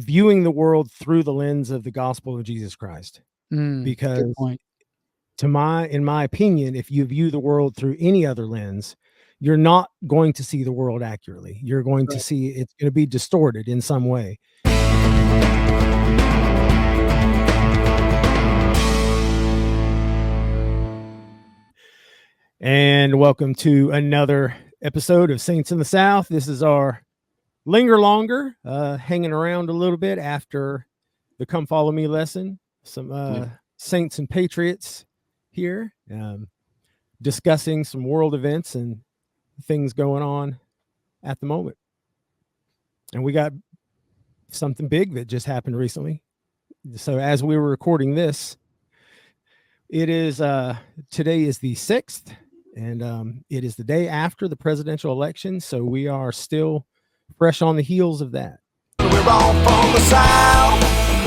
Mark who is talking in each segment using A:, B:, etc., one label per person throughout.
A: viewing the world through the lens of the gospel of Jesus Christ.
B: Good
A: Because
B: point.
A: in my opinion, if you view the world through any other lens, you're not going to see the world accurately. You're going to see it's going to be distorted in some way. And welcome to another episode of Saints in the South. This is our Linger-longer, hanging around a little bit after the Come Follow Me lesson. Some Saints and Patriots here, discussing some world events and things going on at the moment. And we got something big that just happened recently. So as we were recording this, it is today is the 6th, and it is the day after the presidential election. So we are still fresh on the heels of that.
C: We're all from the South.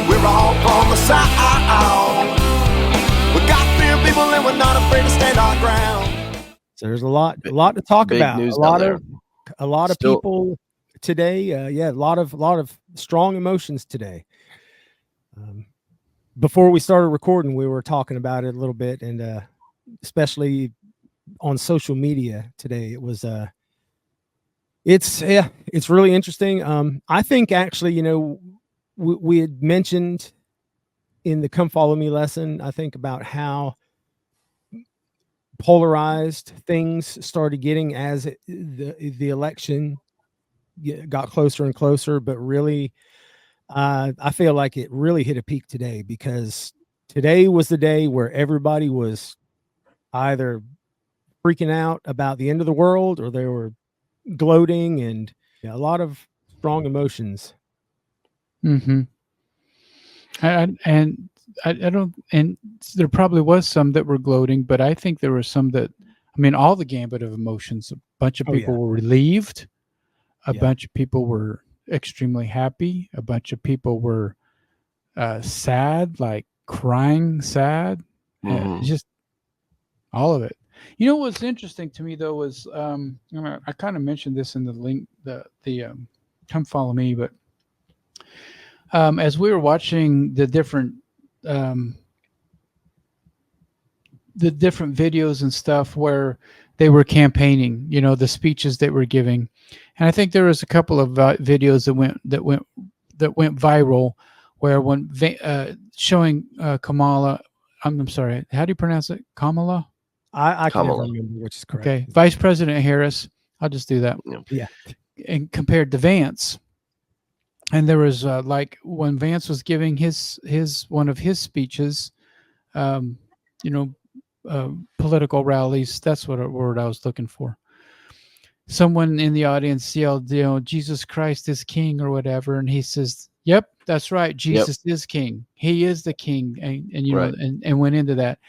C: We're all from the South. We got fear people and we're not afraid to stand our ground.
A: So there's a lot to talk about. A lot of
D: Still,
A: people today. A lot of strong emotions today. Before we started recording, we were talking about it a little bit, and especially on social media today, it was it's really interesting. I think actually, we had mentioned in the Come Follow Me lesson, I think, about how polarized things started getting as the election got closer and closer. But really, I feel like it really hit a peak today, because today was the day where everybody was either freaking out about the end of the world, or they were gloating, and a lot of strong emotions.
B: Mm-hmm. I don't, and there probably was some that were gloating, but I think there were some that, all the gambit of emotions. A bunch of people were relieved. A bunch of people were extremely happy. A bunch of people were sad, like crying sad. Just all of it. You know what's interesting to me though was I kind of mentioned this in the link, the Come Follow Me, but as we were watching the different videos and stuff where they were campaigning, the speeches they were giving, and I think there was a couple of videos that went viral, where when showing Kamala, I'm sorry, how do you pronounce it? Kamala?
A: I can't remember which is correct.
B: Okay, Vice President Harris. I'll just do that.
A: Yeah.
B: And compared to Vance, and there was like when Vance was giving his one of his speeches, political rallies. That's what word I was looking for. Someone in the audience yelled, Jesus Christ is King or whatever, and he says, "Yep, that's right. Jesus is King. He is the King," and went into that.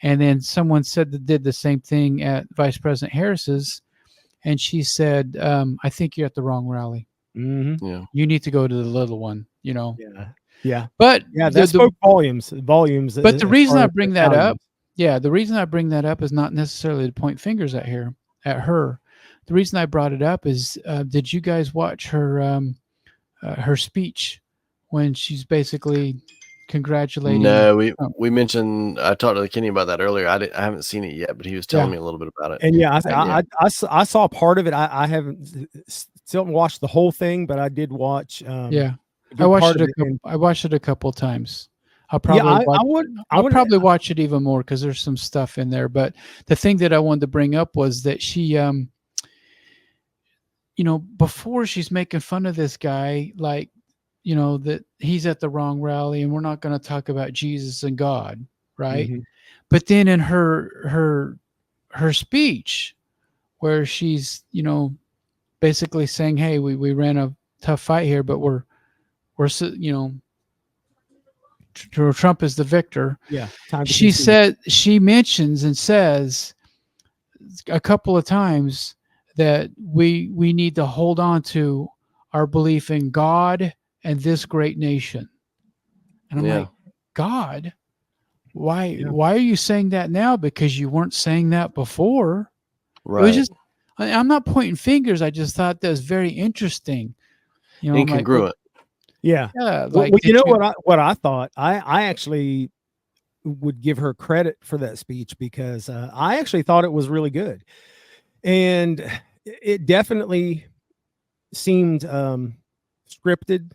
B: And then someone did the same thing at Vice President Harris's, and she said, "I think you're at the wrong rally.
A: Mm-hmm.
D: Yeah.
B: You need to go to the little one."
A: Yeah.
B: But
A: that spoke volumes.
B: But the reason I bring that up, the reason I bring that up is not necessarily to point fingers at her. The reason I brought it up is, did you guys watch her speech when she's basically congratulating?
D: No, we mentioned. I talked to Kenny about that earlier. I haven't seen it yet, but he was telling me a little bit about it.
A: And I saw part of it. I haven't still watched the whole thing, but I did watch.
B: I watched it. I watched it a couple of times. I'll probably watch it even more, because there's some stuff in there. But the thing that I wanted to bring up was that she, before she's making fun of this guy, like, that he's at the wrong rally and we're not going to talk about Jesus and God, right? Mm-hmm. But then in her speech, where she's, basically saying, "Hey, we ran a tough fight here, but we're Trump is the victor."
A: Yeah.
B: She mentions and says a couple of times that we need to hold on to our belief in God and this great nation. And I'm like, God? Why are you saying that now? Because you weren't saying that before.
D: Right.
B: It was just, I'm not pointing fingers. I just thought that was very interesting.
D: Incongruent.
A: Yeah.
B: Yeah,
A: Well,
B: like
A: well, you
B: did
A: know what I thought? I actually would give her credit for that speech because I actually thought it was really good, and it definitely seemed scripted,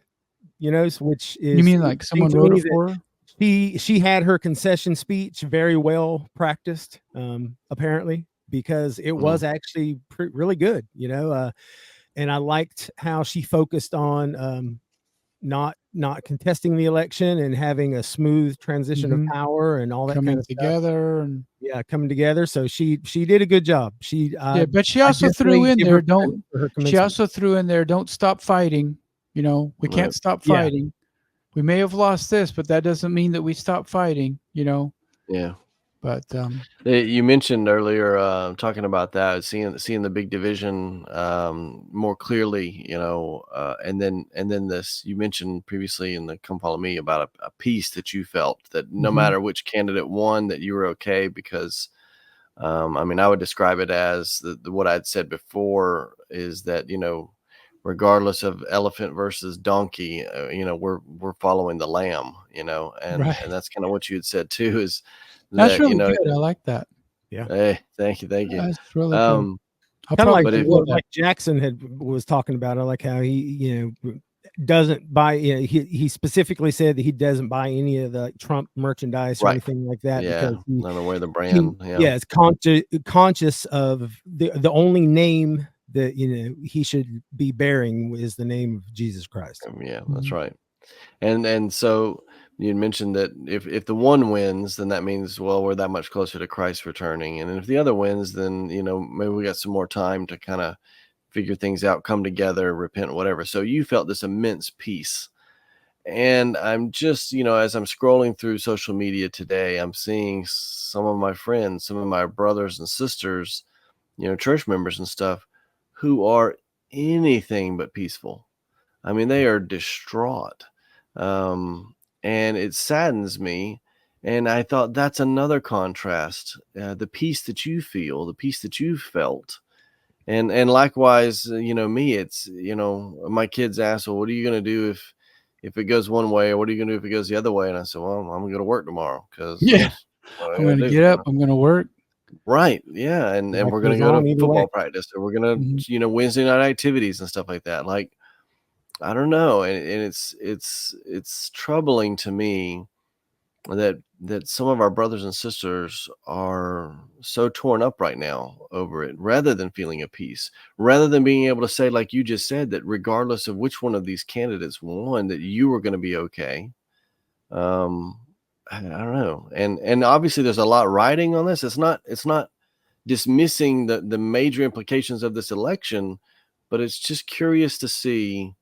A: which
B: you
A: is
B: mean
A: it
B: like
A: seemed
B: someone
A: to
B: wrote
A: me
B: it
A: that
B: for her?
A: she had her concession speech very well practiced, apparently, because it was actually really good, and I liked how she focused on not contesting the election and having a smooth transition of
B: Mhm.
A: power and all that kind
B: Coming
A: of stuff.
B: together and
A: Yeah, coming together. So she did a good job.
B: yeah, but she
A: I
B: also threw
A: definitely
B: in
A: give
B: there,
A: her credit
B: don't
A: for her
B: she
A: commencement.
B: also threw in there, "Don't stop fighting." We
D: Right.
B: can't stop
A: Yeah.
B: fighting. We may have lost this, but that doesn't mean that we stop fighting.
D: Yeah.
B: But,
D: You mentioned earlier talking about that, seeing the big division more clearly, and then this you mentioned previously in the Come Follow Me about a peace that you felt that no
B: mhm,
D: matter which candidate won, that you were okay because, I mean, I would describe it as what I'd said before is that regardless of elephant versus donkey, we're following the lamb, and
B: right.
D: that's kind of what you had said too is
B: That's
D: that
B: really good, I like that.
A: Yeah.
D: Hey, thank you.
B: That's really good.
D: Um,
B: I'll
A: Kind of like
B: probably
D: but if
B: steal
A: what
B: that.
A: like Jackson was talking about. I like how he, doesn't buy, he specifically said that he doesn't buy any of the Trump merchandise or
D: right,
A: anything like that
D: yeah,
A: because
D: none of wear the
A: he
D: brand, yeah,
A: yeah, is conscious of the only name that he should be bearing is the name of Jesus Christ.
D: yeah, that's
B: Mhm.
D: right. And so you mentioned that if the one wins, then that means well we're that much closer to Christ returning, and if the other wins, then maybe we got some more time to kind of figure things out, come together, repent, whatever. So you felt this immense peace. And I'm just, as I'm scrolling through social media today, I'm seeing some of my friends, some of my brothers and sisters, church members and stuff who are anything but peaceful. I mean, they are distraught. And it saddens me. And I thought that's another contrast, the peace that you feel, the peace that you felt. And likewise, me, it's, my kids ask, well, what are you going to do if it goes one way, or what are you going to do if it goes the other way? And I said, well, I'm going to go to work tomorrow because
B: Yeah.
D: that's what I
B: I'm
D: got to
B: gonna
D: do.
B: get up, I'm gonna work.
D: Right. Yeah. And
A: Life
D: we're going
A: goes
D: to go
A: on
D: to
A: either way.
D: football practice, or we're going
B: Mhm.
D: to, Wednesday night activities and stuff like that. Like, I don't know. And it's troubling to me that some of our brothers and sisters are so torn up right now over it, rather than feeling a peace, rather than being able to say, like you just said, that regardless of which one of these candidates won, that you were going to be okay. Um, I don't know. And obviously there's a lot riding on this. It's not dismissing the major implications of this election, but it's just curious to see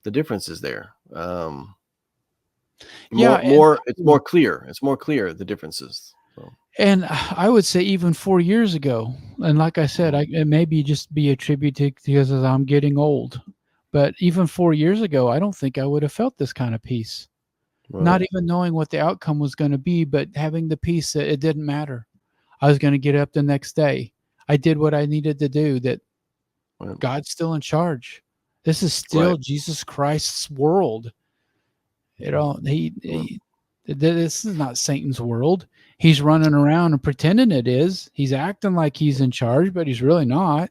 D: the differences there.
B: Yeah, and
D: It's more clear. It's more clear the differences. So,
B: and I would say even 4 years ago, and like I said, it maybe just be attributed because as I'm getting old, but even 4 years ago, I don't think I would have felt this kind of peace.
D: right,
B: Not even knowing what the outcome was gonna be, but having the peace that it didn't matter. I was gonna get up the next day. I did what I needed to do, that
D: right,
B: God's still in charge. This is
D: right,
B: still Jesus Christ's world. He
D: right.
B: this is not Satan's world. He's running around and pretending it is. He's acting like he's in charge, but he's really not.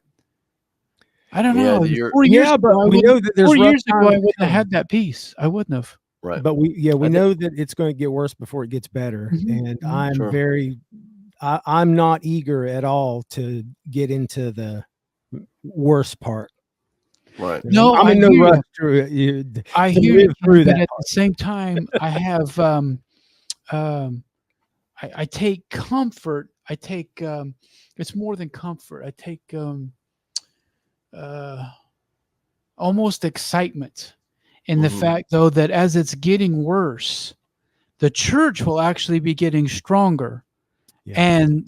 B: I don't
D: Yeah,
B: know.
D: you're
B: 4 years
A: Yeah, but
B: ago,
A: we know that
B: 4
A: there's rough
B: years ago, I
A: times
B: wouldn't
A: to
B: have
A: come.
B: had that peace. I wouldn't have.
D: right.
A: But we
D: I think
A: know that it's going to get worse before it gets better,
B: Mhm,
A: and
B: mhm.
D: sure.
A: I'm not eager at all to get into the worst part.
D: Right.
B: No,
A: I'm
B: I
A: in no
B: hear
A: rush
B: you. I
A: to
B: hear you,
A: live
B: Kenny,
A: through
B: but
A: that
B: at the
A: part.
B: same time, I have, um, I take comfort. It's more than comfort. I take, uh, almost excitement in the
D: Hmm.
B: fact, though, that as it's getting worse, the church will actually be getting stronger,
A: Yeah.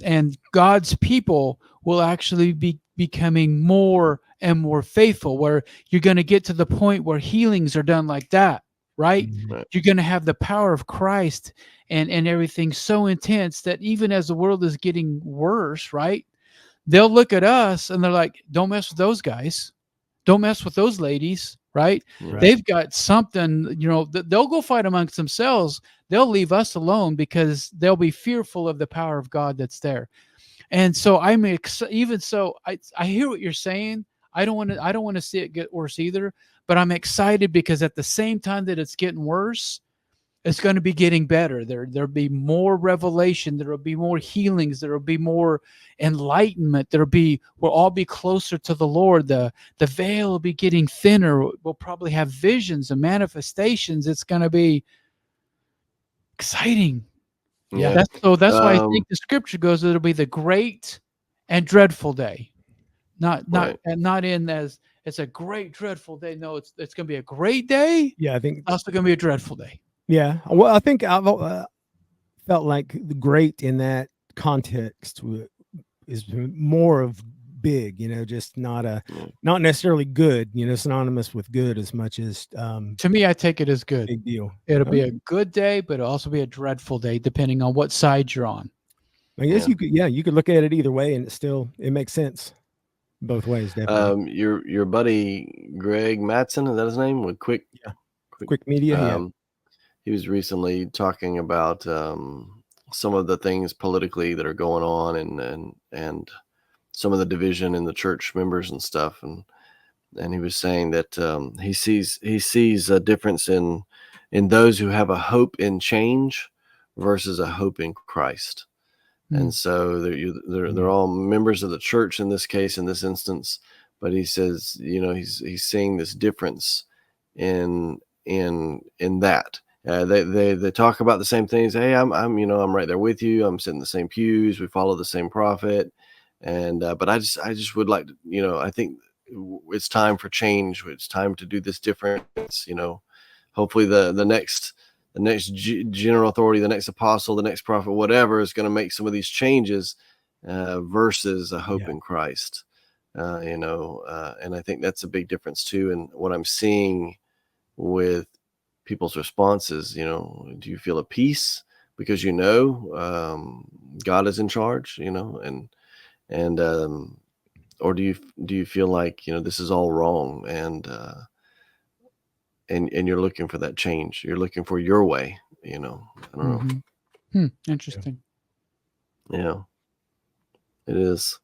B: and God's people will actually be becoming more and more faithful, where you're going to get to the point where healings are done like that, right?
A: Mhm.
D: Right.
B: You're going to have the power of Christ, and everything so intense that even as the world is getting worse, right? They'll look at us and they're like, don't mess with those guys. Don't mess with those ladies, right?
A: Right.
B: They've got something, they'll go fight amongst themselves. They'll leave us alone because they'll be fearful of the power of God that's there. And so I hear what you're saying. I don't want to see it get worse either, but I'm excited because at the same time that it's getting worse, it's going to be getting better. There'll be more revelation. There'll be more healings. There'll be more enlightenment. We'll all be closer to the Lord. The veil will be getting thinner. We'll probably have visions and manifestations. It's going to be exciting.
A: Yeah.
B: That's why I think the scripture goes, it'll be the great and dreadful day. Not in as it's a great dreadful day. No, it's going to be a great day.
A: Yeah, I think
B: It's also going to be a dreadful day.
A: Yeah. Well, I think I've felt like the great in that context is more of big, just not necessarily good, synonymous with good as much as
B: to me, I take it as good.
A: Big deal.
B: It'll be a good day, but it'll also be a dreadful day, depending on what side you're on.
A: I guess you could look at it either way, and it makes sense both ways. Definitely.
D: Your buddy Greg Mattson, is that his name? With Quick
A: Media.
D: He was recently talking about some of the things politically that are going on, and some of the division in the church members and stuff, and he was saying that he sees a difference in those who have a hope in change versus a hope in Christ. And so they're all members of the church in this case, in this instance, but he says, he's seeing this difference in that. They talk about the same things. Hey, I'm right there with you. I'm sitting in the same pews. We follow the same prophet. And, but I just would like to, I think it's time for change. It's time to do this difference. Hopefully the next general authority, the next apostle, the next prophet, whatever, is going to make some of these changes, versus a hope in Christ. And I think that's a big difference too. And what I'm seeing with people's responses, do you feel a peace because God is in charge, and or do you feel like this is all wrong, and you're looking for that change, you're looking for your way, I don't know.
B: Interesting.
D: Yeah, it is.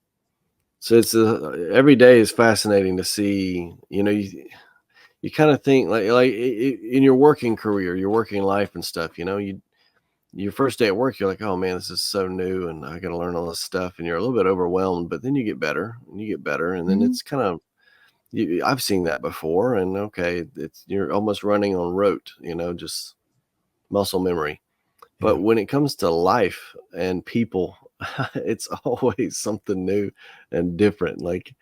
D: So it's every day is fascinating to see. You kind of think like in your working career, your working life and stuff, your first day at work, you're like, oh man, this is so new and I got to learn all this stuff. And you're a little bit overwhelmed, but then you get better and then it's kind of, I've seen that before, and okay, you're almost running on rote, just muscle memory. But when it comes to life and people, it's always something new and different. Like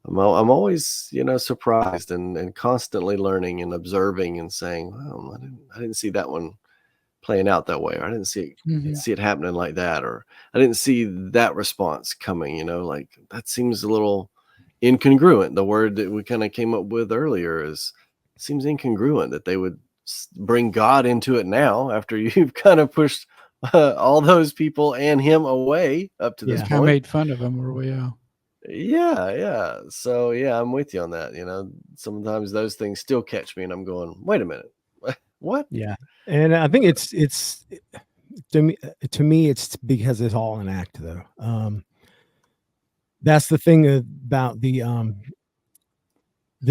D: I'm always, surprised and constantly learning and observing and saying, wow, I didn't see that one playing out that way, or I didn't see it happening like that, or I didn't see that response coming, like that seems a little incongruent. The word that we kind of came up with earlier seems incongruent that they would bring God into it now after you've kind of pushed all those people and him away up to this point.
B: I made fun of him,
D: Yeah. So I'm with you on that. Sometimes those things still catch me and I'm going, wait a minute. What?
A: Yeah. And I think it's to me, it's because it's all an act though. That's the thing about the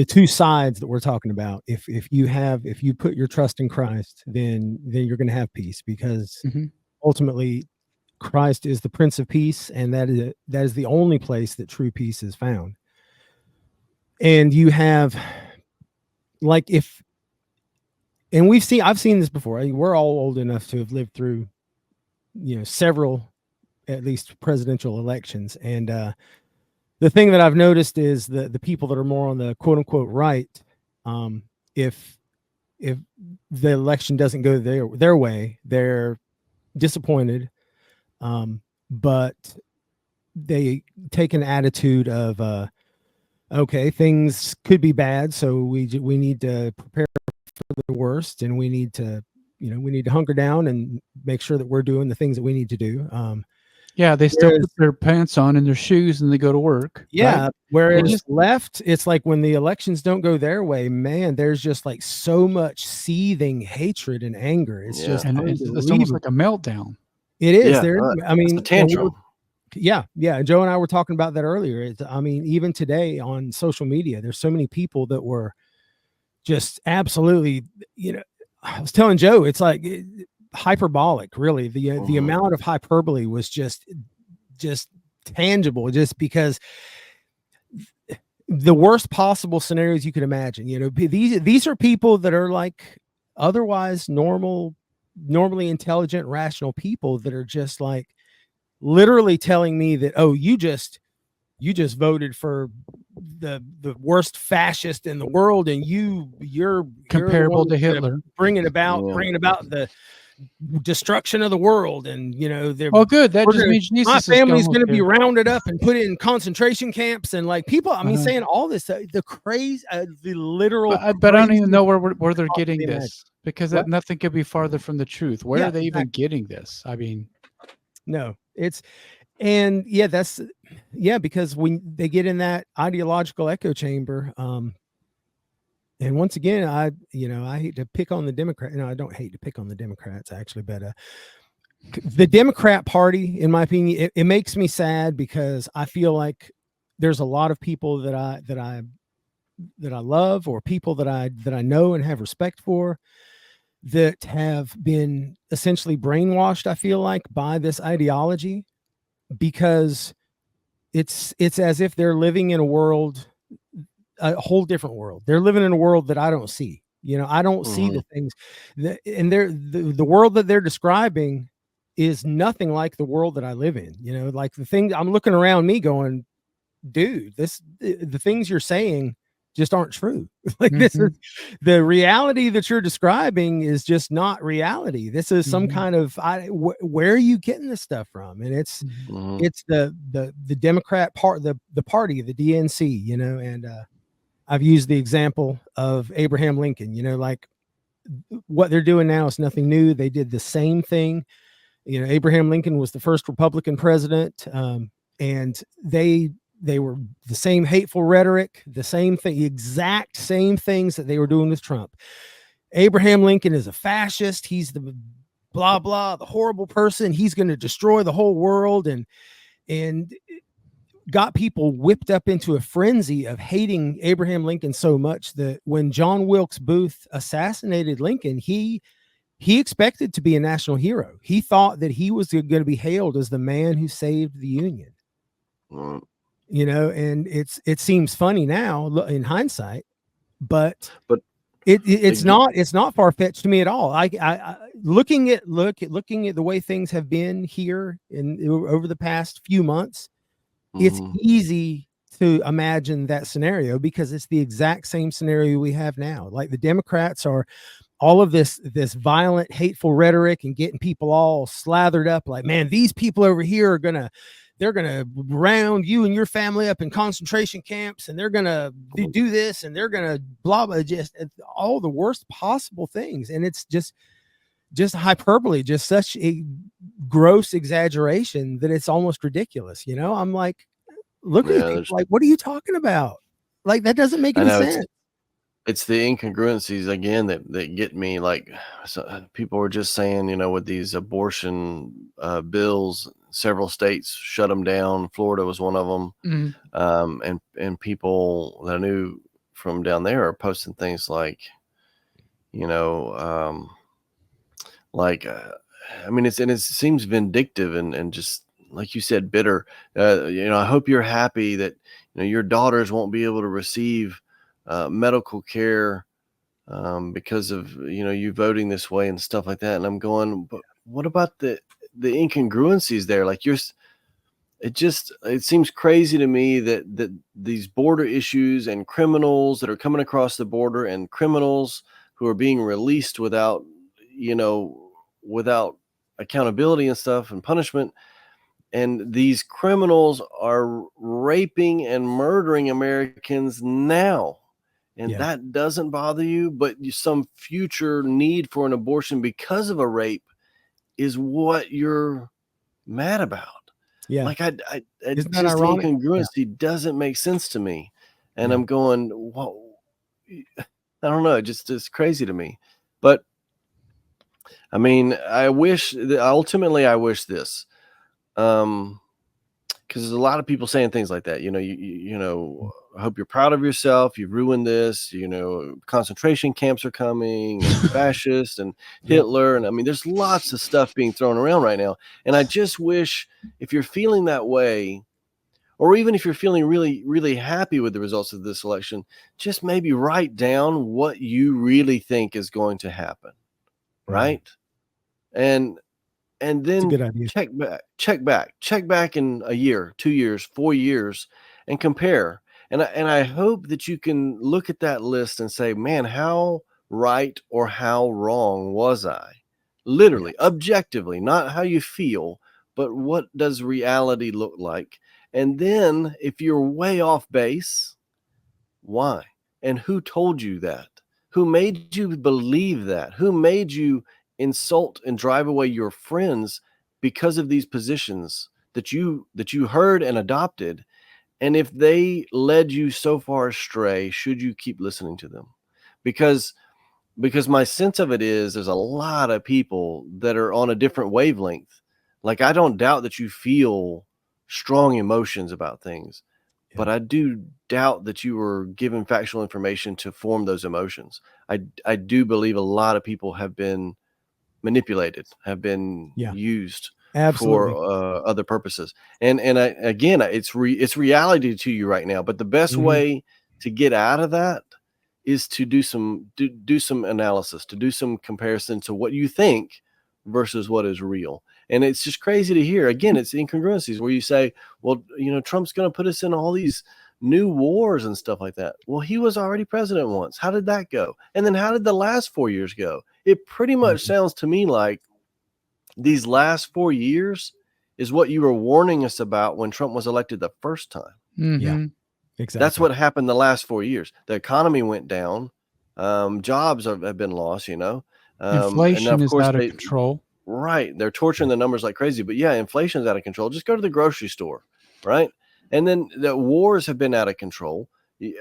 A: two sides that we're talking about. If you put your trust in Christ, then you're going to have peace, because ultimately Christ is the Prince of Peace, and that is the only place that true peace is found. And you have I've seen this before. I mean, we're all old enough to have lived through, several, at least, presidential elections. And the thing that I've noticed is the people that are more on the quote unquote right, if the election doesn't go their way, they're disappointed. But they take an attitude of, okay, things could be bad, so we need to prepare for the worst, and we need to hunker down and make sure that we're doing the things that we need to do.
B: Yeah, they still put their pants on and their shoes and they go to work.
A: Yeah.
B: Right?
A: Whereas left, it's like when the elections don't go their way, man, there's just like so much seething hatred and anger. It's just
B: and it's almost like a meltdown.
A: It is.
D: Yeah,
A: There. I
D: it's
A: mean,
D: a tantrum.
A: Yeah. Joe and I were talking about that earlier. I mean, even today on social media, there's so many people that were just absolutely, I was telling Joe, it's like hyperbolic, really. The amount of hyperbole was just tangible, just because the worst possible scenarios you could imagine. These are people that are like otherwise normally intelligent, rational people that are just like literally telling me that, oh, you just voted for the worst fascist in the world, and you're
B: comparable to Hitler,
A: bringing about the destruction of the world. And
B: good, that just means Jesus,
A: my family's going to be rounded up and put in concentration camps, and like people, I mean, saying all this, the crazy, the literal,
B: but I don't even know where they're getting this, because nothing could be farther from the truth. Where are they even getting this? I mean,
A: no, it's, and because when they get in that ideological echo chamber, and once again, I hate to pick on the Democrat. No, I don't hate to pick on the Democrats, actually, but the Democrat Party, in my opinion, it makes me sad, because I feel like there's a lot of people that I love, or people that I know and have respect for, that have been essentially brainwashed, I feel like, by this ideology, because it's as if they're living in a whole different world. They're living in a world that I don't see. I don't see the things that, and the world that they're describing is nothing like the world that I live in. Like the thing, I'm looking around me going, dude, the things you're saying just aren't true. Like this is the reality that you're describing is just not reality. This is some kind of, where are you getting this stuff from? And it's the Democrat part, the party, the DNC, and I've used the example of Abraham Lincoln. Like what they're doing now is nothing new. They did the same thing. Abraham Lincoln was the first Republican president, and they were the same hateful rhetoric, the same thing, the exact same things that they were doing with Trump. Abraham Lincoln is a fascist. He's the blah, blah, the horrible person. He's going to destroy the whole world, and got people whipped up into a frenzy of hating Abraham Lincoln so much that when John Wilkes Booth assassinated Lincoln, he expected to be a national hero. He thought that he was going to be hailed as the man who saved the Union. And it seems funny now in hindsight, but it's not far-fetched to me at all. I looking at the way things have been here over the past few months, it's easy to imagine that scenario, because it's the exact same scenario we have now. Like the Democrats are all of this violent, hateful rhetoric and getting people all slathered up. Like, man, these people over here they're going to round you and your family up in concentration camps, and they're going to do this, and they're going to blah, blah, just all the worst possible things. And it's just hyperbole, just such a gross exaggeration that it's almost ridiculous. I'm like, look at people, like, what are you talking about? Like, that doesn't make any sense.
D: It's the incongruencies again that get me. Like, people were just saying, with these abortion bills, several states shut them down. Florida was one of them. And people that I knew from down there are posting things like, I mean, it seems vindictive and just, like you said, bitter. I hope you're happy that, your daughters won't be able to receive medical care because of, you voting this way and stuff like that. And I'm going, but what about the incongruencies there? Like, it seems crazy to me that these border issues and criminals that are coming across the border and criminals who are being released without accountability and stuff and punishment. And these criminals are raping and murdering Americans now. And that doesn't bother you, but some future need for an abortion because of a rape is what you're mad about.
A: Yeah.
D: Like I
A: Isn't that
D: just the
A: ironic? Yeah.
D: incongruency doesn't make sense to me. And
A: Yeah.
D: I'm going, whoa, I don't know. It's crazy to me. But I mean, ultimately I wish this, because there's a lot of people saying things like that. I hope you're proud of yourself. You've ruined this. Concentration camps are coming, and fascists, and
A: Yep.
D: Hitler, and I mean, there's lots of stuff being thrown around right now. And I just wish, if you're feeling that way, or even if you're feeling really, really happy with the results of this election, just maybe write down what you really think is going to happen, right? And
A: It's a
D: then
A: good idea.
D: check back in a year, 2 years, 4 years, and compare. And I hope that you can look at that list and say, man, how right or how wrong was I? Literally, objectively, not how you feel, but what does reality look like? And then if you're way off base, why? And who told you that? Who made you believe that? Who made you insult and drive away your friends because of these positions that you heard and adopted? And if they led you so far astray, should you keep listening to them? Because my sense of it is there's a lot of people that are on a different wavelength. Like, I don't doubt that you feel strong emotions about things, but I do doubt that you were given factual information to form those emotions. I do believe a lot of people have been manipulated, have been used
A: Absolutely.
D: for other purposes. Again, it's reality to you right now. But the best way to get out of that is to do some analysis, to do some comparison to what you think versus what is real. And it's just crazy to hear. Again, it's incongruencies where you say, well, Trump's going to put us in all these new wars and stuff like that. Well, he was already president once. How did that go? And then how did the last 4 years go? It pretty much sounds to me like these last 4 years is what you were warning us about when Trump was elected the first time.
A: Yeah, exactly.
D: That's what happened the last 4 years. The economy went down. Jobs have been lost,
B: Inflation is out of control.
D: Right. They're torturing the numbers like crazy. But yeah, inflation's out of control. Just go to the grocery store, right? And then the wars have been out of control.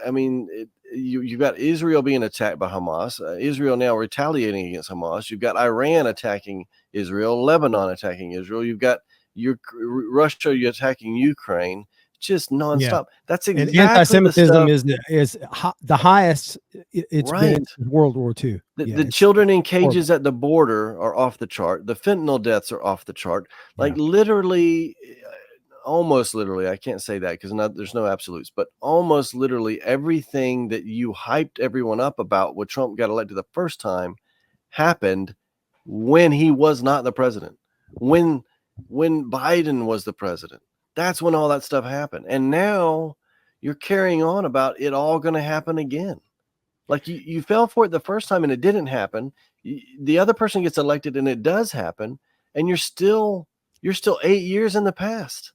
D: I mean, you've got Israel being attacked by Hamas, Israel now retaliating against Hamas. You've got Iran attacking Israel, Lebanon attacking Israel. You've got Russia attacking Ukraine. Just nonstop. That's exactly
A: and anti-Semitism
D: the
A: is the highest it's been in World War II.
D: The children in cages at the border are off the chart. The fentanyl deaths are off the chart. Like literally, almost literally, I can't say that because there's no absolutes, but almost literally everything that you hyped everyone up about when Trump got elected the first time happened when he was not the president. When Biden was the president. That's when all that stuff happened. And now you're carrying on about it all going to happen again. Like you fell for it the first time and it didn't happen. The other person gets elected and it does happen. And you're still 8 years in the past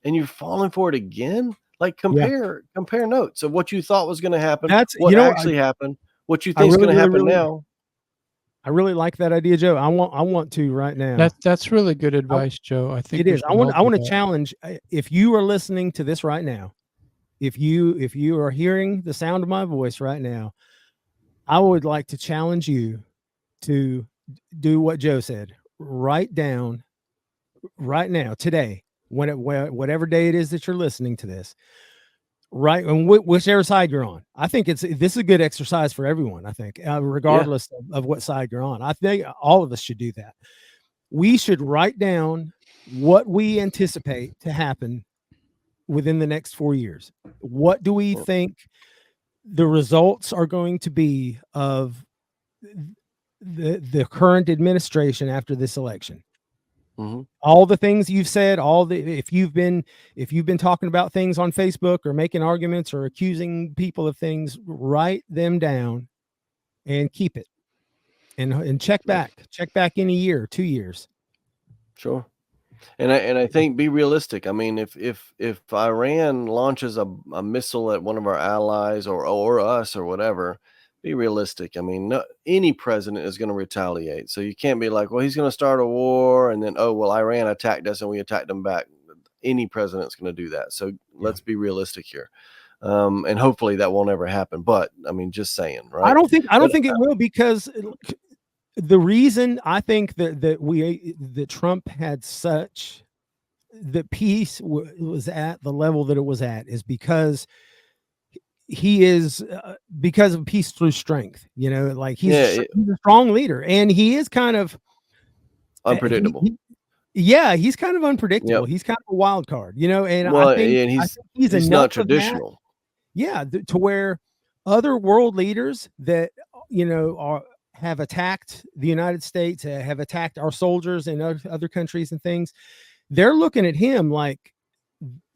D: and you're falling for it again. Like compare notes of what you thought was going to happen. What actually happened, what you think is going to happen now.
A: I really like that idea, Joe. I want to right now.
B: That's really good advice, Joe. I think
A: it is. I want to challenge. If you are listening to this right now, if you are hearing the sound of my voice right now, I would like to challenge you to do what Joe said. Write down right now, today, whatever day it is that you're listening to this. Right, and whichever side you're on, I think this is a good exercise for everyone. I think, regardless of what side you're on, I think all of us should do that. We should write down what we anticipate to happen within the next 4 years. What do we think the results are going to be of the current administration after this election? All the things you've said, if you've been talking about things on Facebook or making arguments or accusing people of things, write them down and keep it and check back in a year, 2 years.
D: Sure. And I think be realistic. I mean, if Iran launches a missile at one of our allies or us or whatever, be realistic. I mean, any president is going to retaliate. So you can't be like, well, he's going to start a war and then, oh, well, Iran attacked us and we attacked them back. any president's going to do that. So let's be realistic here. And hopefully that won't ever happen. But I mean, just saying, right?
A: I don't think it will, because the reason I think that Trump had such the peace was at the level that it was at is because he is because of peace through strength. You know, like he's a strong leader, and he is kind of
D: unpredictable.
A: He's kind of unpredictable. Yep. He's kind of a wild card, you know, and I think
D: he's not traditional.
A: To where other world leaders that, you know, have attacked the United States, have attacked our soldiers in other countries and things, they're looking at him like,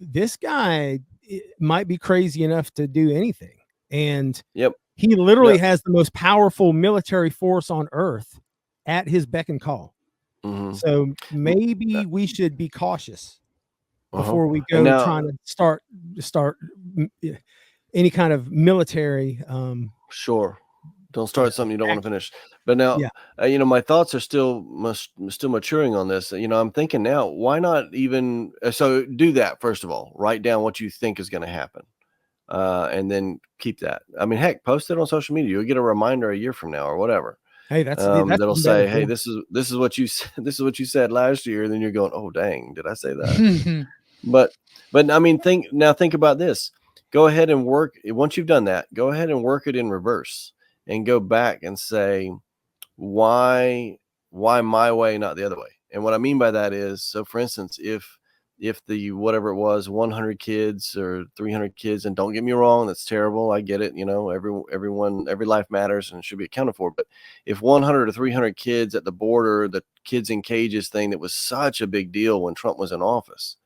A: this guy might be crazy enough to do anything. And he literally has the most powerful military force on earth at his beck and call. Mm-hmm. So maybe we should be cautious before we go trying to start any kind of military.
D: Sure. Don't start something you don't want to finish. But now, you know, my thoughts are still maturing on this. You know, I'm thinking now, why not even so do that? First of all, write down what you think is going to happen, and then keep that. I mean, heck, post it on social media. You'll get a reminder a year from now or whatever.
A: Hey, that's
D: that'll say, hey, this is what you said last year. And then you're going, oh dang, did I say that? but I mean, think about this. Go ahead and work. Once you've done that, go ahead and work it in reverse and go back and say, why my way, not the other way? And what I mean by that is, so for instance, if the, whatever it was, 100 kids or 300 kids, and don't get me wrong, that's terrible. I get it. You know, every life matters and should be accounted for. But if 100 or 300 kids at the border, the kids in cages thing that was such a big deal when Trump was in office,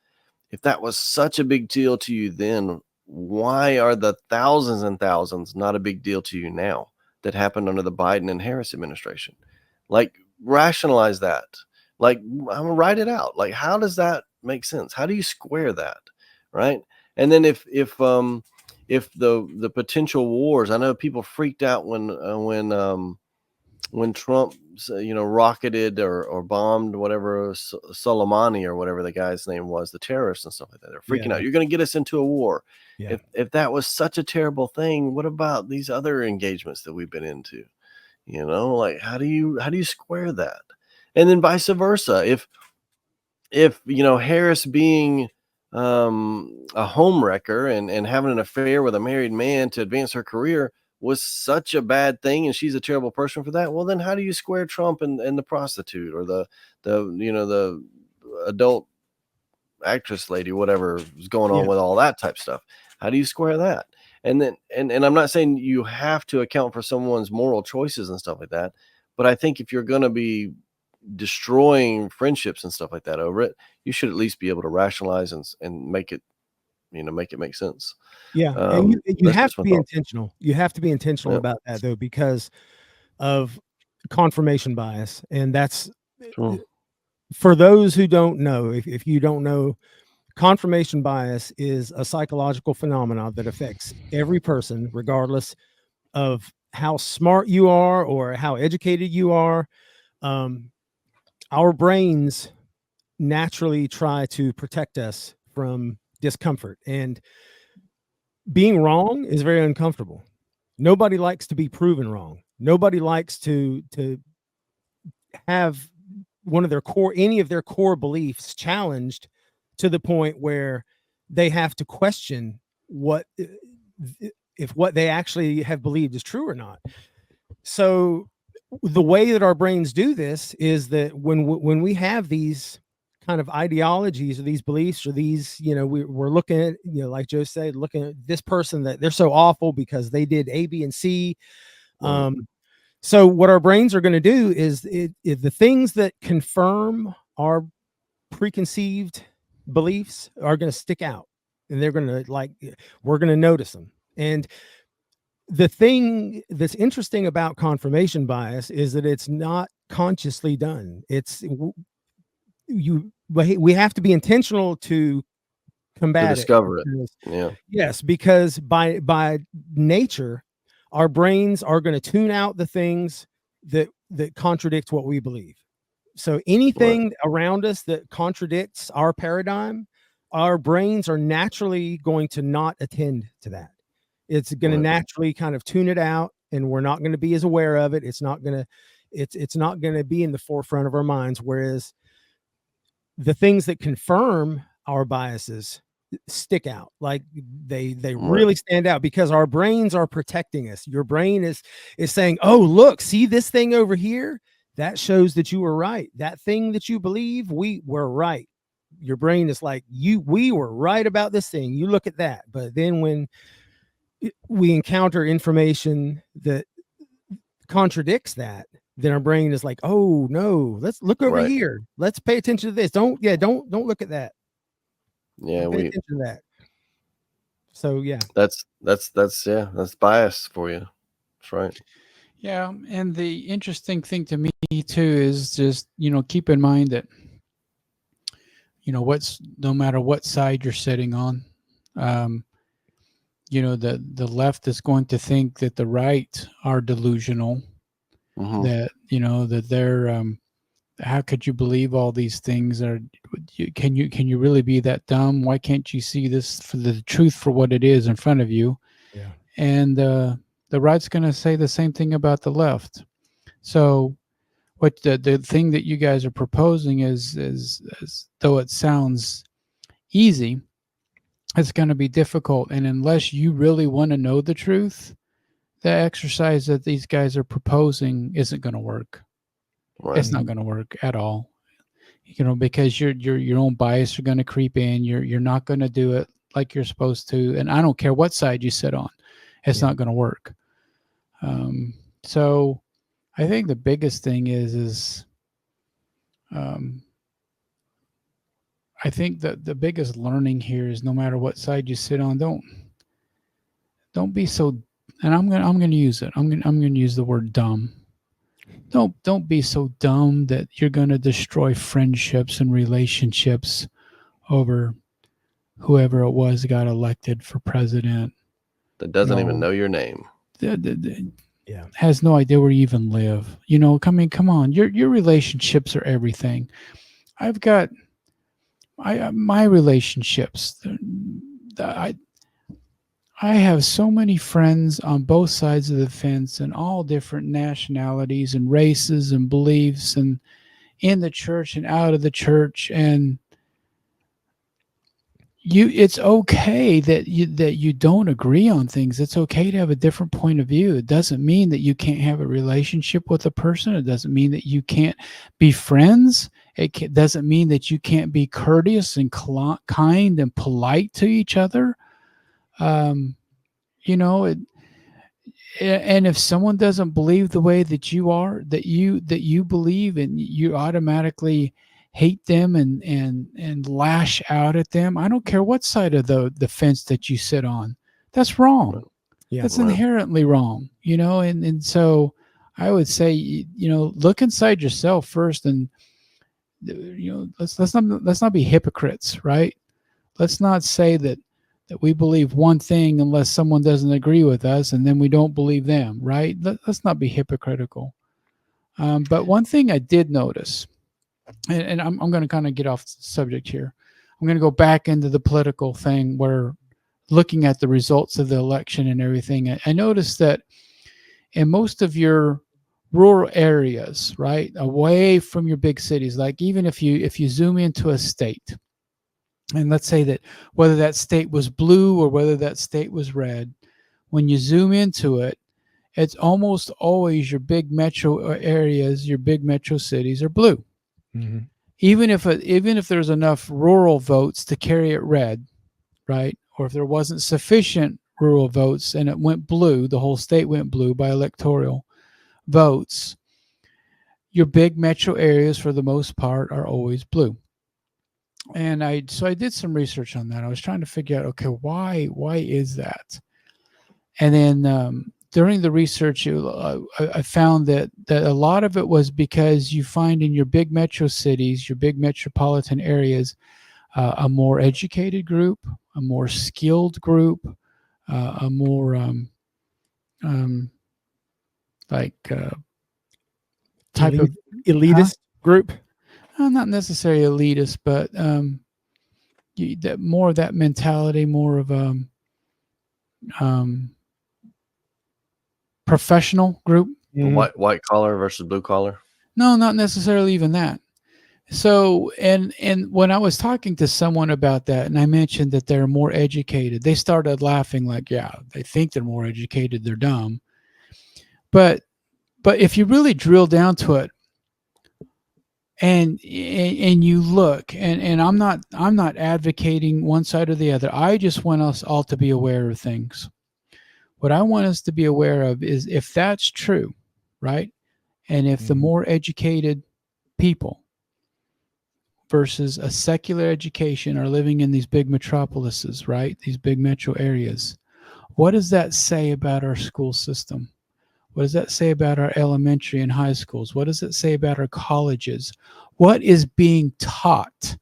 D: if that was such a big deal to you then, why are the thousands and thousands not a big deal to you now that happened under the Biden and Harris administration? Like, rationalize that. Like, I'm gonna write it out. Like, how does that make sense? How do you square that? Right. And then if the potential wars, I know people freaked out when Trump, you know, rocketed or bombed whatever Soleimani or whatever the guy's name was, the terrorists and stuff like that. They're freaking out. You're going to get us into a war. Yeah. If that was such a terrible thing, what about these other engagements that we've been into? You know, like, how do you square that? And then vice versa. If you know, Harris being a homewrecker and having an affair with a married man to advance her career was such a bad thing, and she's a terrible person for that, well, then how do you square Trump and the prostitute or the you know, the adult actress lady, whatever is going on with all that type stuff? How do you square that? And then and I'm not saying you have to account for someone's moral choices and stuff like that, but I think if you're going to be destroying friendships and stuff like that over it, you should at least be able to rationalize and make it, you know, make it make sense.
A: Yeah. And you have to be intentional. You have to be intentional about that, though, because of confirmation bias. And that's for those who don't know, if you don't know, confirmation bias is a psychological phenomenon that affects every person, regardless of how smart you are or how educated you are. Our brains naturally try to protect us from discomfort, and being wrong is very uncomfortable. Nobody likes to be proven wrong. Nobody likes to have any of their core beliefs challenged to the point where they have to question if what they actually have believed is true or not. So the way that our brains do this is that when we have these kind of ideologies or these beliefs or these, you know, we're looking at, you know, like Joe said, looking at this person that they're so awful because they did A, B, and C. So what our brains are going to do is the things that confirm our preconceived beliefs are going to stick out, and they're going to we're going to notice them. And the thing that's interesting about confirmation bias is that it's not consciously done. We have to be intentional to combat
D: to discover it. Yeah.
A: Yes, because by nature, our brains are going to tune out the things that contradict what we believe. So anything around us that contradicts our paradigm, our brains are naturally going to not attend to that. It's going to naturally kind of tune it out, and we're not going to be as aware of it. It's not going to be in the forefront of our minds. Whereas the things that confirm our biases stick out, like they really stand out, because our brains are protecting us. Your brain is saying, oh, look, see this thing over here? That shows that you were right. That thing that you believe, we were right. Your brain is like, we were right about this thing. You look at that. But then when we encounter information that contradicts that, then our brain is like, oh no, let's look over here. Let's pay attention to this. Don't look at that.
D: Yeah,
A: pay attention to that. So yeah,
D: that's bias for you. That's right.
B: Yeah, and the interesting thing to me too is just, keep in mind that, no matter what side you're sitting on, the left is going to think that the right are delusional, that, that they're, how could you believe all these things? Can you really be that dumb? Why can't you see this for the truth for what it is in front of you?
A: Yeah.
B: And the right's going to say the same thing about the left. So what the thing that you guys are proposing is though it sounds easy, it's going to be difficult. And unless you really want to know the truth, the exercise that these guys are proposing isn't going to work. Right. It's not going to work at all. Because your own bias are going to creep in. You're not going to do it like you're supposed to. And I don't care what side you sit on, it's not going to work. So I think the biggest thing is I think that the biggest learning here is, no matter what side you sit on, don't be so, and I'm gonna use it. I'm gonna use the word dumb. Don't be so dumb that you're gonna destroy friendships and relationships over whoever it was got elected for president.
D: That doesn't even know your name.
A: Yeah.
B: Has no idea where you even live. Come on. Your relationships are everything. I've got my relationships. I have so many friends on both sides of the fence, and all different nationalities and races and beliefs, and in the church and out of the church. And it's okay that you don't agree on things. It's okay to have a different point of view. It doesn't mean that you can't have a relationship with a person. It doesn't mean that you can't be friends. It doesn't mean that you can't be courteous and kind and polite to each other. And if someone doesn't believe the way that you are, that you believe, and you automatically hate them and lash out at them, I don't care what side of the fence that you sit on. That's wrong. Yeah, that's inherently wrong. And so I would say, look inside yourself first, and let's not be hypocrites, right? Let's not say that we believe one thing unless someone doesn't agree with us, and then we don't believe them, right? Let's not be hypocritical. But one thing I did notice, and I'm going to kind of get off the subject here. I'm going to go back into the political thing, where looking at the results of the election and everything, I noticed that in most of your rural areas, right, away from your big cities, like even if you zoom into a state, and let's say that whether that state was blue or whether that state was red, when you zoom into it, it's almost always your big metro areas, your big metro cities are blue. Mm-hmm. Even if there's enough rural votes to carry it red, right? Or if there wasn't sufficient rural votes and it went blue, the whole state went blue by electoral votes, your big metro areas for the most part are always blue. And I did some research on that. I was trying to figure out, okay, why is that? And then during the research, I found that a lot of it was because you find in your big metro cities, your big metropolitan areas, a more educated group, a more skilled group, a more type of
A: elitist group.
B: Not necessarily elitist, but that more of that mentality, more of professional group.
D: White collar versus blue collar.
B: No, not necessarily even that. So, and when I was talking to someone about that, and I mentioned that they're more educated, they started laughing like, yeah, they think they're more educated, they're dumb. But if you really drill down to it, and you look, and I'm not advocating one side or the other. I just want us all to be aware of things. What I want us to be aware of is if that's true, right? And if the more educated people versus a secular education are living in these big metropolises, right? These big metro areas. What does that say about our school system? What does that say about our elementary and high schools? What does it say about our colleges? What is being taught?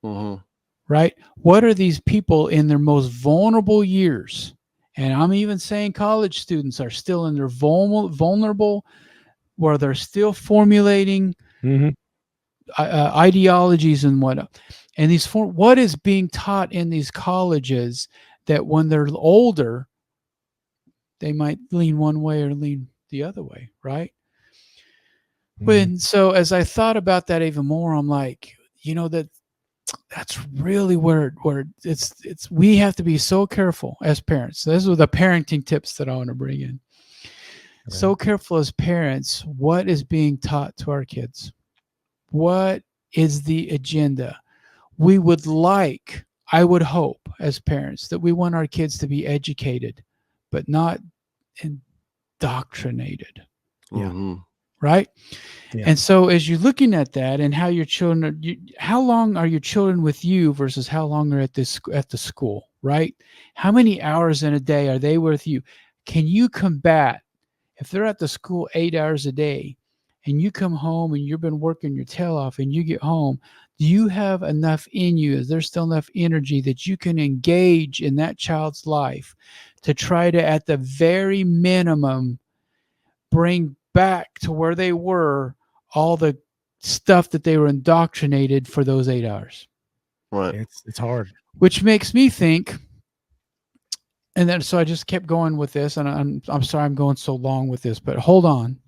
B: Right? What are these people in their most vulnerable years? And I'm even saying college students are still in their vulnerable, where they're still formulating ideologies and whatnot. And what is being taught in these colleges that when they're older, they might lean one way or lean the other way, right? So as I thought about that even more, I'm like, that's really where it's we have to be so careful as parents. So those are the parenting tips that I want to bring in. Right. So careful as parents, what is being taught to our kids? What is the agenda? I would hope as parents that we want our kids to be educated, but not indoctrinated.
A: Yeah.
B: Right? Yeah. And so as you're looking at that and how your children how long are your children with you versus how long are at the school, right? How many hours in a day are they with you? Can you combat if they're at the school 8 hours a day and you come home and you've been working your tail off and you get home, do you have enough in you? Is there still enough energy that you can engage in that child's life to try to, at the very minimum, bring back to where they were all the stuff that they were indoctrinated for those 8 hours?
D: Right.
A: It's hard.
B: Which makes me think, and then so I just kept going with this, and I'm sorry I'm going so long with this, but hold on.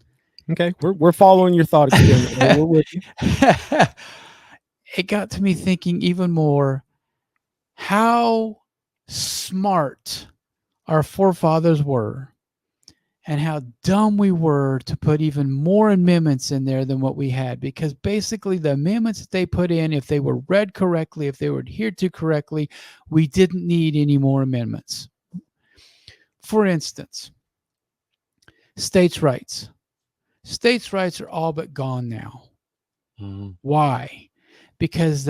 A: Okay, we're following your thought experiment. We're with you.
B: It got to me thinking even more how smart our forefathers were and how dumb we were to put even more amendments in there than what we had, because basically the amendments that they put in, if they were read correctly, if they were adhered to correctly, we didn't need any more amendments. For instance, states' rights. States' rights are all but gone now. Why? Because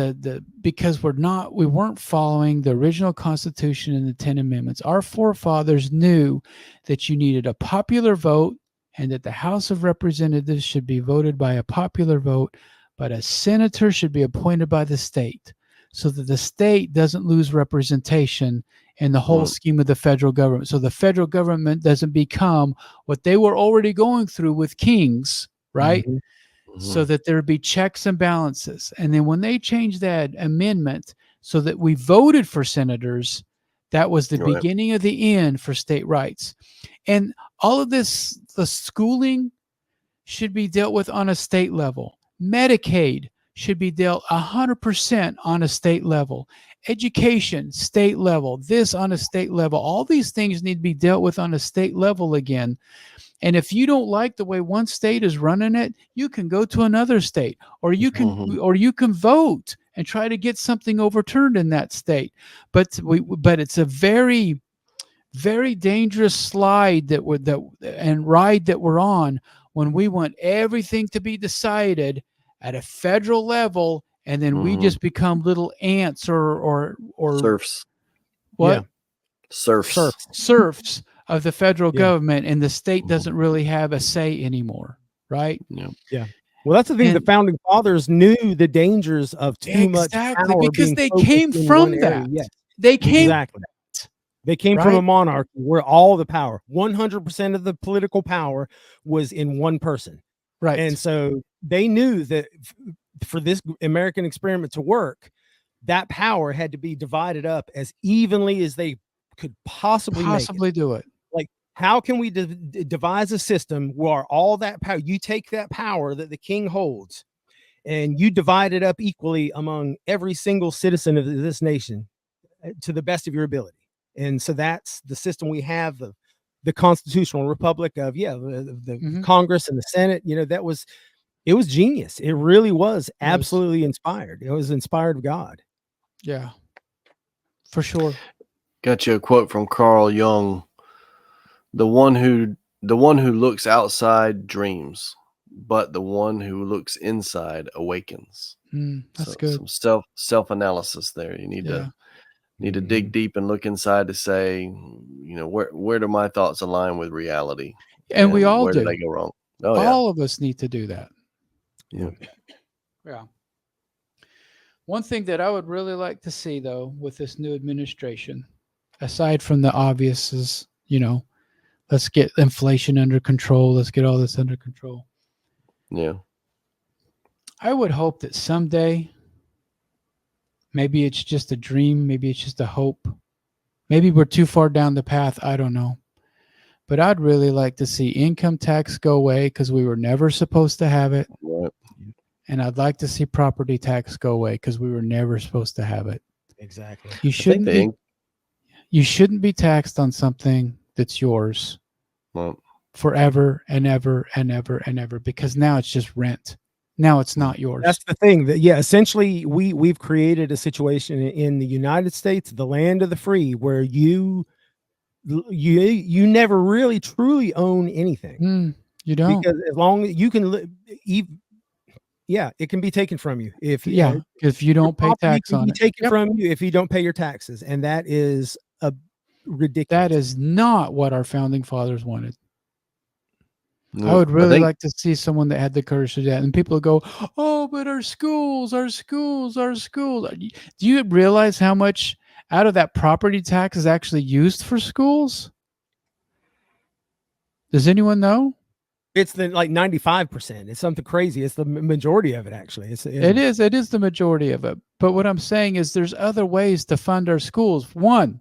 B: because we weren't following the original Constitution and the 10 Amendments. Our forefathers knew that you needed a popular vote and that the House of Representatives should be voted by a popular vote, but a senator should be appointed by the state so that the state doesn't lose representation in the whole scheme of the federal government. So the federal government doesn't become what they were already going through with kings, right? So that there would be checks and balances. And then when they changed that amendment so that we voted for senators, that was the beginning of the end for state rights. And all of this, the schooling should be dealt with on a state level. Medicaid should be dealt 100% on a state level. Education, state level. This on a state level. All these things need to be dealt with on a state level again. And if you don't like the way one state is running it, you can go to another state, or you can vote and try to get something overturned in that state. But it's a very, very dangerous slide and ride that we're on when we want everything to be decided at a federal level, and then we just become little ants or
D: serfs.
B: What?
A: Yeah.
B: Serfs of the federal government, and the state doesn't really have a say anymore, right?
A: Yeah. Well, that's the thing. The founding fathers knew the dangers of too much power
B: because
A: being
B: they
A: focused
B: came
A: in
B: from
A: one
B: that.
A: area. Yes.
B: They came
A: They came from a monarchy where all the power, 100% of the political power, was in one person.
B: Right.
A: And so they knew that for this American experiment to work, that power had to be divided up as evenly as they could possibly make it.
B: do it.
A: Like, how can we devise a system where all that power, you take that power that the king holds and you divide it up equally among every single citizen of this nation to the best of your ability. And so that's the system we have, the constitutional republic of, the Congress and the Senate. It was genius. It really was absolutely inspired. It was inspired of God.
B: Yeah, for sure.
D: Got you a quote from Carl Jung. The one who looks outside dreams, but the one who looks inside awakens.
B: That's good.
D: Some self-analysis there. You need to dig deep and look inside to say, where do my thoughts align with reality?
B: And we all
D: where
B: do.
D: did I go wrong?
B: All of us need to do that.
A: Yeah.
B: Yeah. One thing that I would really like to see, though, with this new administration, aside from the obvious, is, let's get inflation under control. Let's get all this under control.
D: Yeah.
B: I would hope that someday, maybe it's just a dream, maybe it's just a hope, maybe we're too far down the path, I don't know. But I'd really like to see income tax go away because we were never supposed to have it.
D: Right.
B: And I'd like to see property tax go away because we were never supposed to have it.
A: Exactly.
B: You shouldn't be taxed on something that's yours forever and ever and ever and ever, because now it's just rent. Now it's not yours.
A: That's the thing. That essentially we've created a situation in the United States, the land of the free, where you never really truly own anything.
B: You don't,
A: because as long as you can it can be taken from you if
B: you don't pay tax on it.
A: Taken from you if you don't pay your taxes, and that is ridiculous.
B: That is not what our founding fathers wanted. No, I would really like to see someone that had the courage to do that. And people go, "Oh, but our schools. Do you realize how much out of that property tax is actually used for schools? Does anyone know?
A: It's like 95%. It's something crazy. It's the majority of it, actually.
B: It is the majority of it. But what I'm saying is there's other ways to fund our schools. One,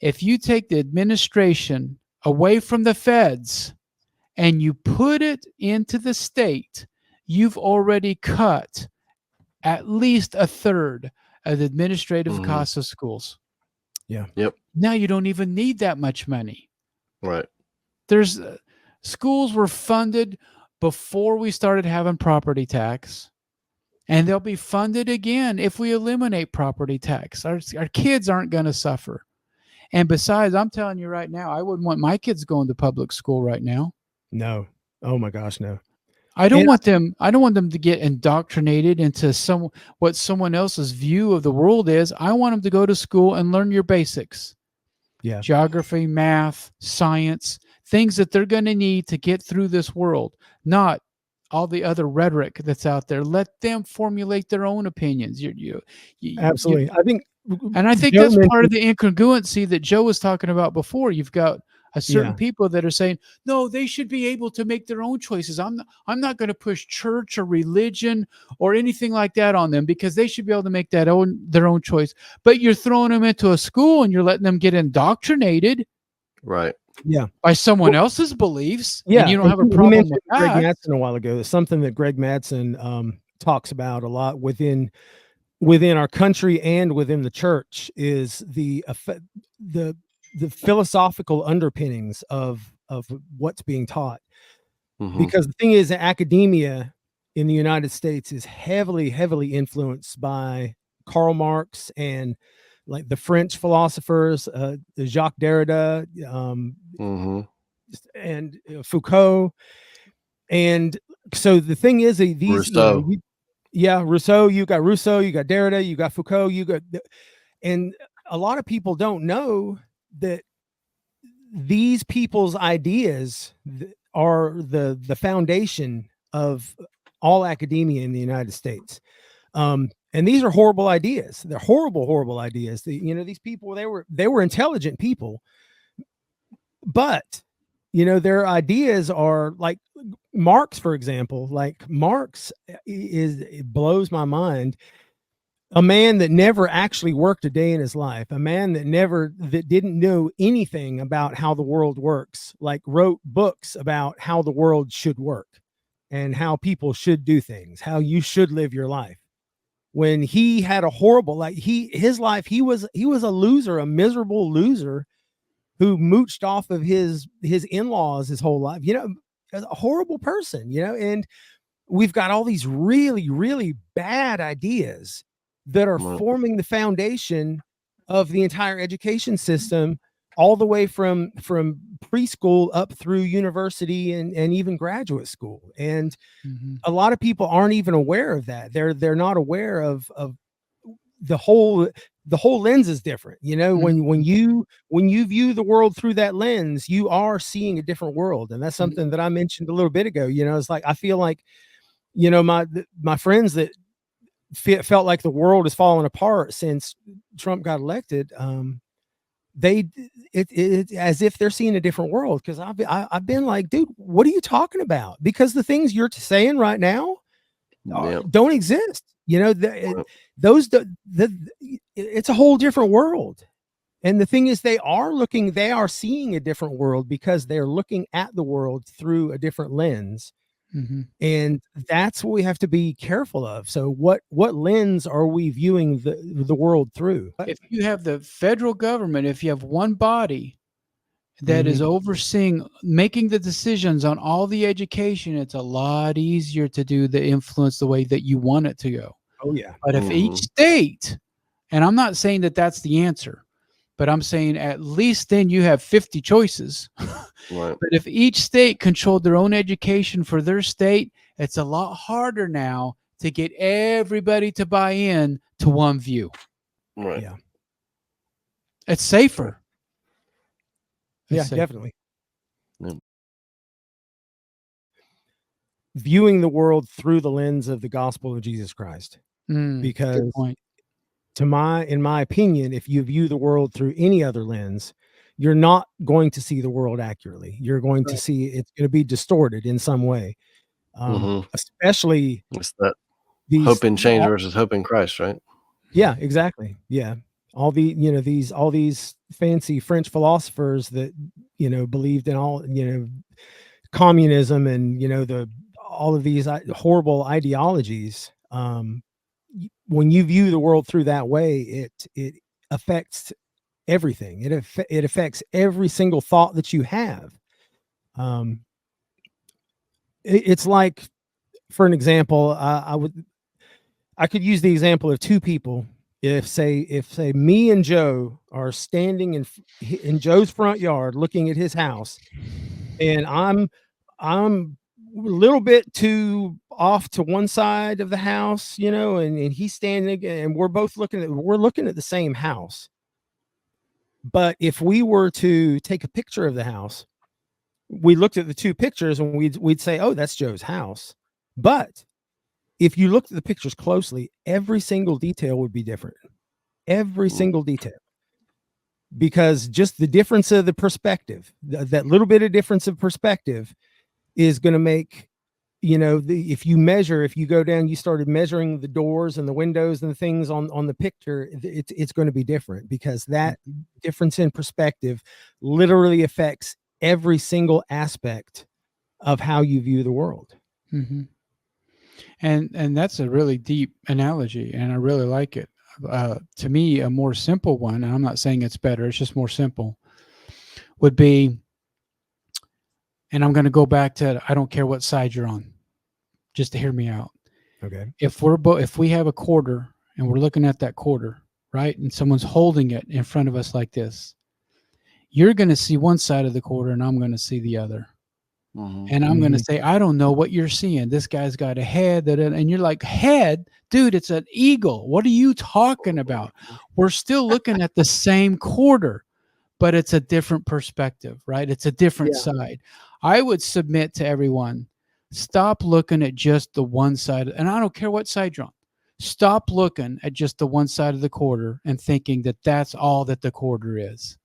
B: if you take the administration away from the feds and you put it into the state, you've already cut at least a third of the administrative costs of schools.
A: Yeah.
D: Yep.
B: Now you don't even need that much money.
D: Right.
B: There's schools were funded before we started having property tax, and they'll be funded again if we eliminate property tax. Our kids aren't going to suffer. And besides, I'm telling you right now, I wouldn't want my kids going to public school right now.
A: No. Oh my gosh, no.
B: I don't want them to get indoctrinated into what someone else's view of the world is. I want them to go to school and learn your basics.
A: Yeah.
B: Geography, math, science, things that they're going to need to get through this world, not all the other rhetoric that's out there. Let them formulate their own opinions.
A: Absolutely. I think
B: that's part of the incongruency that Joe was talking about before. You've got a certain people that are saying, no, they should be able to make their own choices. I'm not going to push church or religion or anything like that on them, because they should be able to make their own choice. But you're throwing them into a school and you're letting them get indoctrinated.
D: Right.
A: Yeah.
B: By someone else's beliefs.
A: Yeah.
B: And you don't have a problem with that.
A: Greg Madsen a while ago. Something that Greg Madsen talks about a lot within our country and within the church is the philosophical underpinnings of what's being taught. Because the thing is, academia in the United States is heavily influenced by Karl Marx and like the French philosophers, Jacques Derrida, and Foucault. And so the thing is, these
D: Rousseau.
A: Rousseau, you got Derrida, you got Foucault, and a lot of people don't know that these people's ideas are the foundation of all academia in the United States. And these are horrible ideas. They're horrible ideas. These people, they were intelligent people, but their ideas are like Marx, for example. Like Marx it blows my mind. a man that never actually worked a day in his life, a man that didn't know anything about how the world works, like wrote books about how the world should work and how people should do things, how you should live your life. When he had a horrible, his life, he was a loser, a miserable loser who mooched off of his in-laws his whole life, a horrible person, and we've got all these really, really bad ideas that are forming the foundation of the entire education system, all the way from preschool up through university and even graduate school. And a lot of people aren't even aware of that. They're not aware of the whole lens is different. When you view the world through that lens, you are seeing a different world. And that's something that I mentioned a little bit ago. It's like, I feel like, my friends that felt like the world is falling apart since Trump got elected, it's as if they're seeing a different world. Because I've been like, dude, what are you talking about? Because the things you're saying right now don't exist. It's a whole different world. And the thing is, they are seeing a different world because they're looking at the world through a different lens. And that's what we have to be careful of. So what lens are we viewing the world through?
B: If you have the federal government, if you have one body that is overseeing, making the decisions on all the education, it's a lot easier to do the influence the way that you want it to go.
A: Oh yeah.
B: But if each state, and I'm not saying that that's the answer, but I'm saying at least then you have 50 choices.
D: Right.
B: But if each state controlled their own education for their state, it's a lot harder now to get everybody to buy in to one view.
D: Right.
A: Yeah.
B: It's safer.
A: Definitely.
D: Yeah.
A: Viewing the world through the lens of the gospel of Jesus Christ. Because
B: good point.
A: in my opinion, if you view the world through any other lens, you're not going to see the world accurately. You're going to see it's going to be distorted in some way. Especially
D: it's that hope in change versus hope in Christ, right?
A: Yeah, exactly. Yeah. All these fancy French philosophers that, believed in all, communism and, all of these horrible ideologies. When you view the world through that way, it affects everything. It affects every single thought that you have. It's like, for an example, I could use the example of two people. If say me and Joe are standing in Joe's front yard looking at his house, and I'm a little bit too off to one side of the house, and he's standing, and we're both looking at the same house. But if we were to take a picture of the house, we looked at the two pictures and we'd say, oh, that's Joe's house. But if you looked at the pictures closely, every single detail would be different. Every single detail. Because just the difference of the perspective, that little bit of difference of perspective is going to make, if you go down, you started measuring the doors and the windows and the things on the picture, it's going to be different, because that difference in perspective literally affects every single aspect of how you view the world.
B: And that's a really deep analogy, and I really like it. To me, a more simple one, and I'm not saying it's better, it's just more simple, would be, and I'm going to go back to, I don't care what side you're on, just to hear me out.
A: Okay.
B: If we have a quarter and we're looking at that quarter, right, and someone's holding it in front of us like this, you're going to see one side of the quarter and I'm going to see the other. And I'm going to say, I don't know what you're seeing. This guy's got a head, and you're like, head? Dude, it's an eagle. What are you talking about? We're still looking at the same quarter, but it's a different perspective, right? It's a different side. I would submit to everyone, stop looking at just the one side, and I don't care what side you're on. Stop looking at just the one side of the quarter and thinking that that's all that the quarter is.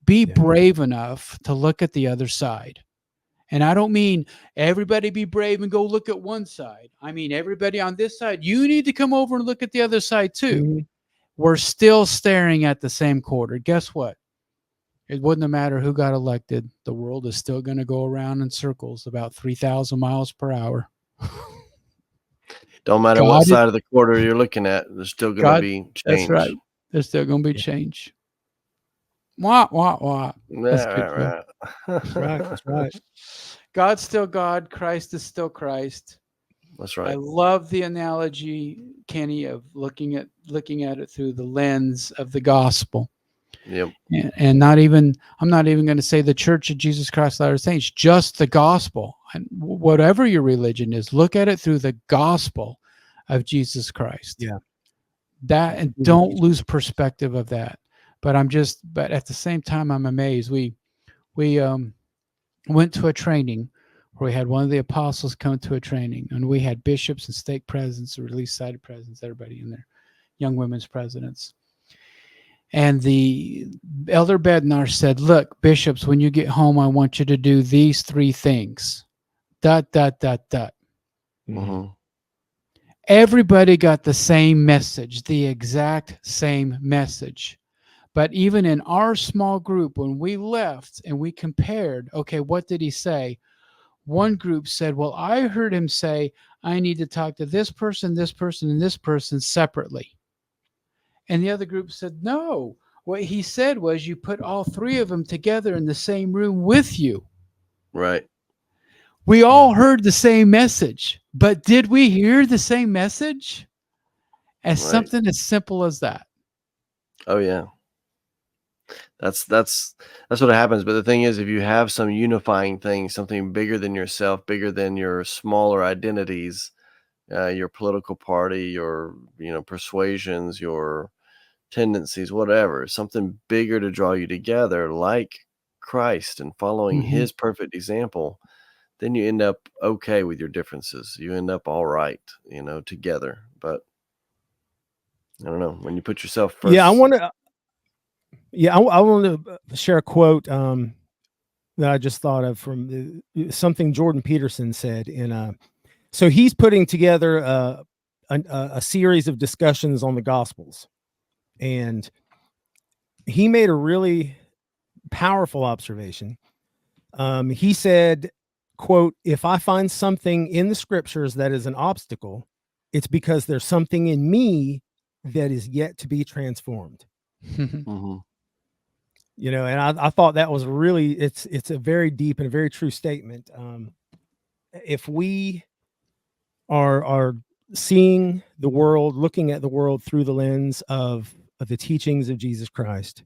B: Be brave enough to look at the other side And I don't mean everybody be brave and go look at one side. I mean, everybody on this side, you need to come over and look at the other side too.
A: Mm-hmm.
B: We're still staring at the same quarter. Guess what? It wouldn't matter who got elected. The world is still going to go around in circles about 3,000 miles per hour.
D: Don't matter what side of the quarter you're looking at, there's still going to be change.
B: That's right. There's still going to be change. Wah, wah, wah. That's
D: right.
A: That's right. That's right.
B: God's still God. Christ is still Christ.
D: That's right.
B: I love the analogy, Kenny, of looking at it through the lens of the gospel.
D: Yep.
B: And I'm not even going to say the Church of Jesus Christ of Latter-day Saints, just the gospel. And whatever your religion is, look at it through the gospel of Jesus Christ.
A: Yeah.
B: That, and don't lose perspective of that. But at the same time, I'm amazed. We went to a training where we had one of the apostles come to a training, and we had bishops and stake presidents, release-sided presidents, everybody in there, young women's presidents. And the elder Bednar said, look, bishops, when you get home, I want you to do these 3 things. ...
D: Mm-hmm.
B: Everybody got the same message, the exact same message. But even in our small group, when we left and we compared, okay, what did he say? One group said, well, I heard him say, I need to talk to this person, and this person separately. And the other group said, no, what he said was you put all 3 of them together in the same room with you.
D: Right.
B: We all heard the same message, but did we hear the same message? As something as simple as that.
D: Oh, yeah. That's what happens. But the thing is, if you have some unifying thing, something bigger than yourself, bigger than your smaller identities, your political party, your persuasions, your tendencies, whatever, something bigger to draw you together, like Christ and following his perfect example, then you end up okay with your differences. You end up all right, together. But I don't know, when you put yourself first.
A: Yeah, I want to share a quote that I just thought of from something Jordan Peterson said so he's putting together a series of discussions on the Gospels, and he made a really powerful observation. He said, quote, if I find something in the scriptures that is an obstacle, it's because there's something in me that is yet to be transformed.
D: Mm-hmm.
A: And I thought that was really, it's a very deep and a very true statement. If we are seeing the world, looking at the world through the lens of the teachings of Jesus Christ,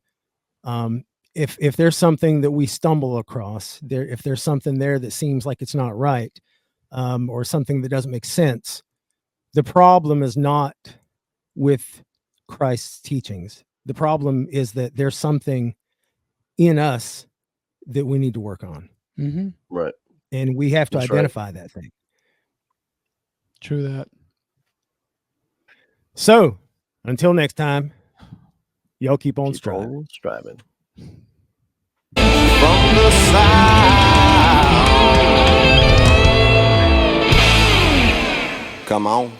A: if there's something that we stumble across there, if there's something there that seems like it's not right, or something that doesn't make sense, the problem is not with Christ's teachings. The problem is that there's something in us that we need to work on.
B: Mm-hmm.
D: Right.
A: And we have to
D: That's
A: identify that thing.
B: True that.
A: So until next time, y'all keep on striving.
C: From the south. Come on.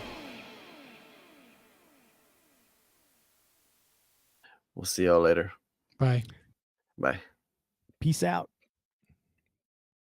D: We'll see y'all later.
B: Bye.
D: Bye.
A: Peace out.